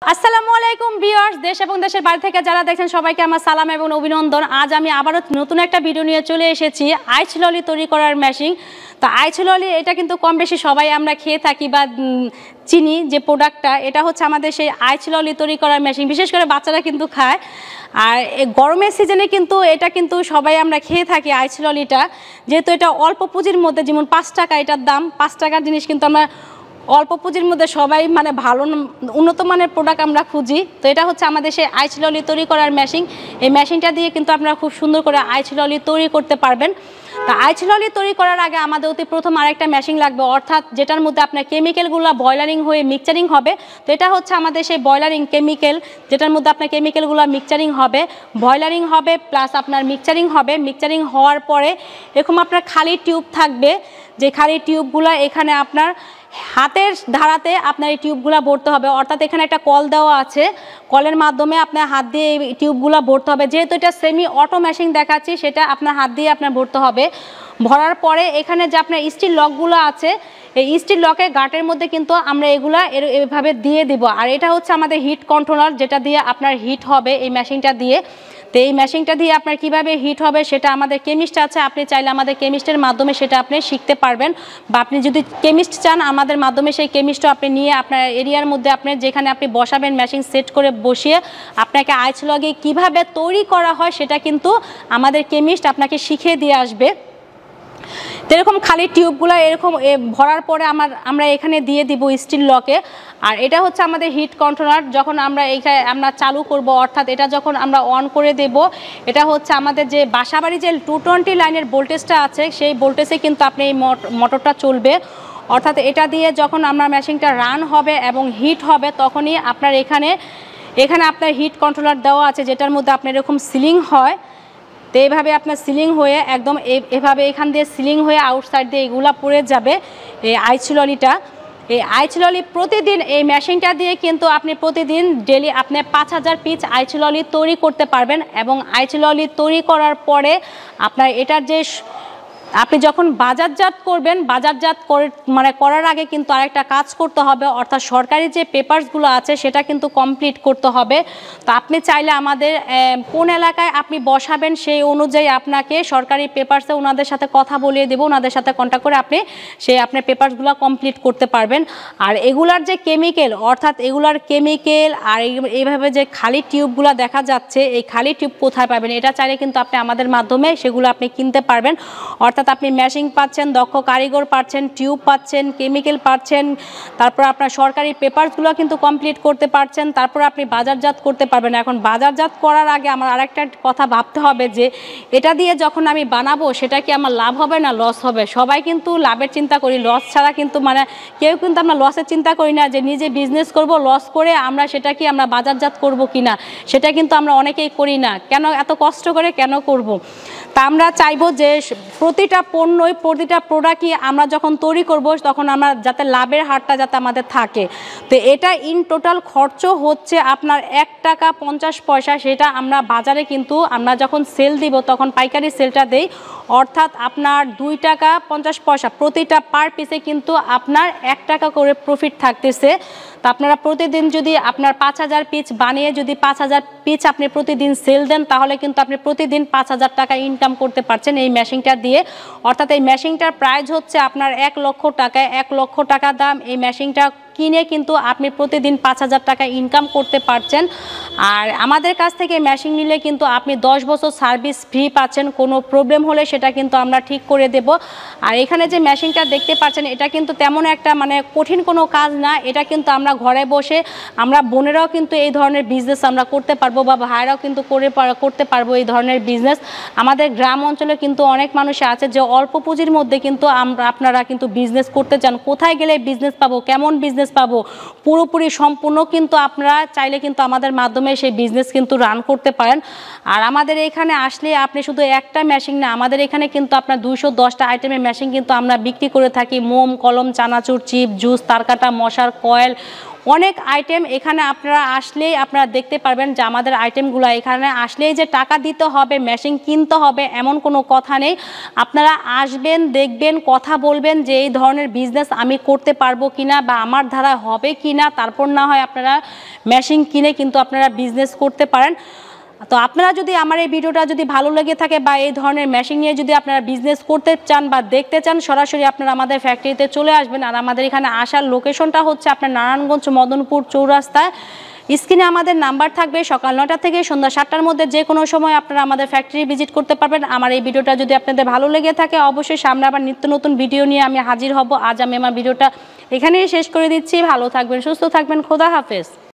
আসসালামু আলাইকুম ভিউয়ার্স, দেশ এবং দেশের বাইরে থেকে যারা দেখছেন সবাইকে আমার সালাম এবং অভিনন্দন। আজ আমি আবারও নতুন একটা ভিডিও নিয়ে চলে এসেছি আইস ললি তৈরি করার মেশিন। তো আইস ললি এটা কিন্তু কম বেশি সবাই আমরা খেয়ে থাকি বা চিনি যে প্রোডাক্টটা, এটা হচ্ছে আমাদের সেই আইস ললি তৈরি করার মেশিন। বিশেষ করে বাচ্চারা কিন্তু খায়, আর গরমের সিজনে কিন্তু এটা কিন্তু সবাই আমরা খেয়ে থাকি আইস ললিটা। যেহেতু এটা অল্প পুঁজির মধ্যে, যেমন 5 টাকা এটার দাম, 5 টাকার জিনিস কিন্তু আমরা অল্প পুঁজির মধ্যে সবাই মানে ভালো উন্নত মানের প্রোডাক্ট আমরা খুঁজি। তো এটা হচ্ছে আমাদের সেই আইস ললি তৈরি করার মেশিন। এই মেশিনটা দিয়ে কিন্তু আপনারা খুব সুন্দর করে আইস ললি তৈরি করতে পারবেন। তা আইস ললি তৈরি করার আগে আমাদের অতি প্রথম আরেকটা মেশিন লাগবে, অর্থাৎ যেটার মধ্যে আপনার কেমিক্যালগুলো বয়লারিং হয়ে মিক্সচারিং হবে। তো এটা হচ্ছে আমাদের সেই বয়লারিং কেমিক্যাল, যেটার মধ্যে আপনার কেমিক্যালগুলো মিক্সচারিং হবে, বয়লারিং হবে প্লাস আপনার মিক্সচারিং হবে। মিক্সচারিং হওয়ার পরে এরকম আপনার খালি টিউব থাকবে, যে খালি টিউবগুলো এখানে আপনার হাতের ধারাতে আপনার এই টিউবগুলো ভরতে হবে। অর্থাৎ এখানে একটা কল দেওয়া আছে, কলের মাধ্যমে আপনার হাত দিয়ে এই টিউবগুলো ভরতে হবে। যেহেতু এটা সেমি অটো মেশিন দেখাচ্ছি, সেটা আপনার হাত দিয়ে আপনার ভরতে হবে। ভরার পরে এখানে যে আপনার স্টিল লকগুলো আছে, এই স্টিল লকের গাটের মধ্যে কিন্তু আমরা এগুলা এভাবে দিয়ে দিব। আর এটা হচ্ছে আমাদের হিট কন্ট্রোলার, যেটা দিয়ে আপনার হিট হবে এই মেশিনটা দিয়ে। তো এই মেশিনটা দিয়ে আপনার কিভাবে হিট হবে সেটা আমাদের কেমিস্ট আছে, আপনি চাইলে আমাদের কেমিস্টের মাধ্যমে সেটা আপনি শিখতে পারবেন, বা আপনি যদি কেমিস্ট চান আমাদের মাধ্যমে সেই কেমিস্টও আপনি নিয়ে আপনার এরিয়ার মধ্যে আপনার যেখানে আপনি বসাবেন মেশিন সেট করে বসিয়ে আপনাকে আইস লগে কিভাবে তৈরি করা হয় সেটা কিন্তু আমাদের কেমিস্ট আপনাকে শিখিয়ে দিয়ে আসবে। তো এরকম খালি টিউবগুলো এরকম ভরার পরে আমরা এখানে দিয়ে দিব স্টিল লকে। আর এটা হচ্ছে আমাদের হিট কন্ট্রোলার। যখন আমরা চালু করব, অর্থাৎ এটা যখন আমরা অন করে দেব, এটা হচ্ছে আমাদের যে বাসাবাড়ি যে 220 লাইনের ভোল্টেজটা আছে, সেই ভোল্টেজে কিন্তু আপনি এই মোটরটা চলবে। অর্থাৎ এটা দিয়ে যখন আমরা মেশিনটা রান হবে এবং হিট হবে, তখনই আপনার এখানে আপনার হিট কন্ট্রোলার দেওয়া আছে, যেটার মধ্যে আপনার এরকম সিলিং হয়। তো এইভাবে আপনার সিলিং হয়ে একদম এভাবে এখান দিয়ে সিলিং হয়ে আউটসাইড দিয়ে এগুলা পড়ে যাবে এই আইস ললিটা। এই আইস ললি প্রতিদিন এই মেশিনটা দিয়ে কিন্তু আপনি প্রতিদিন ডেলি আপনি 5000 পিস আইস ললি তৈরি করতে পারবেন। এবং আইস ললি তৈরি করার পরে আপনার এটার যে আপনি যখন বাজারজাত করবেন, করার আগে কিন্তু আরেকটা কাজ করতে হবে, অর্থাৎ সরকারি যে পেপারসগুলো আছে সেটা কিন্তু কমপ্লিট করতে হবে। তো আপনি চাইলে আমাদের কোন এলাকায় আপনি বসাবেন সেই অনুযায়ী আপনাকে সরকারি পেপারসে ওনাদের সাথে কথা বলিয়ে দেবো, ওনাদের সাথে কন্ট্যাক্ট করে আপনি আপনার পেপারসগুলো কমপ্লিট করতে পারবেন। আর এগুলার যে কেমিক্যাল, অর্থাৎ এগুলার কেমিক্যাল আর এইভাবে যে খালি টিউবগুলো দেখা যাচ্ছে, এই খালি টিউব কোথায় পাবেন এটা চাইলে কিন্তু আপনি আমাদের মাধ্যমে সেগুলো আপনি কিনতে পারবেন। অর্থাৎ আপনি মেশিন পাচ্ছেন, দক্ষ কারিগর পাচ্ছেন, টিউব পাচ্ছেন, কেমিক্যাল পাচ্ছেন, তারপর আপনার সরকারি পেপারসগুলো কিন্তু কমপ্লিট করতে পারছেন, তারপর আপনি বাজারজাত করতে পারবেন। এখন বাজারজাত করার আগে আমার আরেকটা কথা ভাবতে হবে যে এটা দিয়ে যখন আমি বানাবো সেটা কি আমার লাভ হবে না লস হবে। সবাই কিন্তু লাভের চিন্তা করি, লস ছাড়া কিন্তু কেউ কিন্তু আমরা লসের চিন্তা করি না, যে নিজে বিজনেস করব লস করে আমরা সেটা কি আমরা বাজারজাত করব কিনা, সেটা কিন্তু আমরা অনেকেই করি না। কেন এত কষ্ট করে কেন করব? তা আমরা চাইবো যে প্রতিটা পণ্যই, প্রতিটা প্রোডাক্টই আমরা যখন তৈরি করব তখন আমরা যাতে লাভের হারটা যাতে আমাদের থাকে। তো এটা ইন টোটাল খরচ হচ্ছে আপনার 1 টাকা 50 পয়সা। সেটা আমরা বাজারে কিন্তু আমরা যখন সেল দিব তখন পাইকারি সেলটা দেই, অর্থাৎ আপনার 2 টাকা 50 পয়সা প্রতিটা পার পিসে কিন্তু আপনার 1 টাকা করে প্রফিট থাকতেছে। তো আপনারা প্রতিদিন যদি আপনার 5000 পিস বানিয়ে যদি 5000 পিস আপনি প্রতিদিন সেল দেন, তাহলে কিন্তু আপনি প্রতিদিন 5000 টাকা ইনকাম করতে পারছেন এই মেশিনটা দিয়ে। অর্থাৎ এই মেশিনটার প্রাইস হচ্ছে আপনার 1 লক্ষ টাকা। 1 লক্ষ টাকা দাম এই মেশিনটা কিনে কিন্তু আপনি প্রতিদিন 5000 টাকা ইনকাম করতে পারছেন। আর আমাদের কাছ থেকে মেশিন নিলে কিন্তু আপনি 10 বছর সার্ভিস ফ্রি পাচ্ছেন। কোনো প্রবলেম হলে সেটা কিন্তু আমরা ঠিক করে দেব। আর এখানে যে মেশিনটা দেখতে পাচ্ছেন, এটা কিন্তু তেমন একটা কঠিন কোনো কাজ না। এটা কিন্তু আমরা ঘরে বসে আমরা বোনেরাও কিন্তু এই ধরনের বিজনেস আমরা করতে পারবো, বা ভাইরাও কিন্তু করতে পারবো এই ধরনের বিজনেস। আমাদের গ্রাম অঞ্চলে কিন্তু অনেক মানুষ আছে যে অল্প পুঁজির মধ্যে কিন্তু আপনারা কিন্তু বিজনেস করতে চান। কোথায় গেলে বিজনেস পাবো, কেমন বিজনেস পাবো, পুরোপুরি সম্পূর্ণ কিন্তু আপনারা চাইলে কিন্তু আমাদের মাধ্যমে সেই বিজনেস কিন্তু রান করতে পারেন। আর আমাদের এখানে আসলে আপনি শুধু একটা মেশিন না, আমাদের এখানে কিন্তু আপনার 210টা আইটেমের মেশিন কিন্তু আমরা বিক্রি করে থাকি। মোম, কলম, চানাচুর, চিপ, জুস, তারকাটা, মশার কয়েল, অনেক আইটেম এখানে আপনারা আসলেই আপনারা দেখতে পারবেন যে আমাদের আইটেমগুলো এখানে আসলেই যে টাকা দিতে হবে, মেশিন কিনতে হবে এমন কোনো কথা নেই। আপনারা আসবেন, দেখবেন, কথা বলবেন যে এই ধরনের বিজনেস আমি করতে পারবো কিনা বা আমার দ্বারা হবে কিনা, তারপর না হয় আপনারা মেশিন কিনে কিন্তু আপনারা বিজনেস করতে পারেন। তো আপনারা যদি আমার এই ভিডিওটা যদি ভালো লেগে থাকে বা এই ধরনের মেশিন নিয়ে যদি আপনারা বিজনেস করতে চান বা দেখতে চান, সরাসরি আপনারা আমাদের ফ্যাক্টরিতে চলে আসবেন। আর আমাদের এখানে আসার লোকেশনটা হচ্ছে আপনার নারায়ণগঞ্জ মদনপুর চৌরাস্তায়। স্ক্রিনে আমাদের নাম্বার থাকবে। সকাল 9টা থেকে সন্ধ্যা 7টার মধ্যে যে কোনো সময় আপনারা আমাদের ফ্যাক্টরি ভিজিট করতে পারবেন। আমার এই ভিডিওটা যদি আপনাদের ভালো লেগে থাকে, অবশ্যই সামনে আবার নিত্য নতুন ভিডিও নিয়ে আমি হাজির হব। আজ আমি আমার ভিডিওটা এখানেই শেষ করে দিচ্ছি। ভালো থাকবেন, সুস্থ থাকবেন, খোদা হাফেজ।